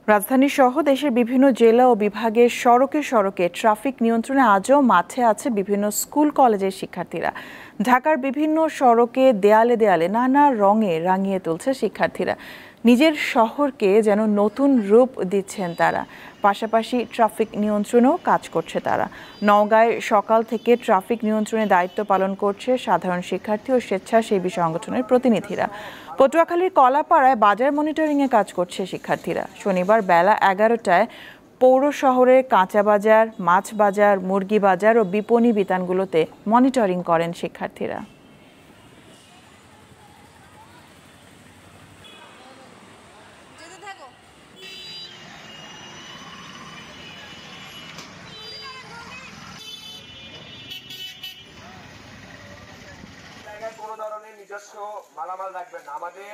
রাজধানী সহ দেশের বিভিন্ন জেলা ও বিভাগের সড়কে সড়কে ট্রাফিক নিয়ন্ত্রণে আজও মাঠে আছে বিভিন্ন স্কুল কলেজের শিক্ষার্থীরা। ঢাকার বিভিন্ন সড়কে দেয়ালে দেয়ালে নানা রঙে রাঙিয়ে তুলছে শিক্ষার্থীরা। নিজের শহরকে যেন নতুন রূপ দিচ্ছেন তারা। পাশাপাশি ট্রাফিক নিয়ন্ত্রণেও কাজ করছে তারা। নওগাঁয় সকাল থেকে ট্রাফিক নিয়ন্ত্রণের দায়িত্ব পালন করছে সাধারণ শিক্ষার্থী ও স্বেচ্ছাসেবী সংগঠনের প্রতিনিধিরা। পটুয়াখালীর কলাপাড়ায় বাজার মনিটরিংয়ে কাজ করছে শিক্ষার্থীরা। শনিবার বেলা 11টায় পৌর শহরের কাঁচা বাজার, মাছ বাজার, মুরগি বাজার ও বিপণী বিতানগুলোতে মনিটরিং করেন শিক্ষার্থীরা। কোনো ধরনের নিজস্ব মালামাল রাখবেন না। আমাদের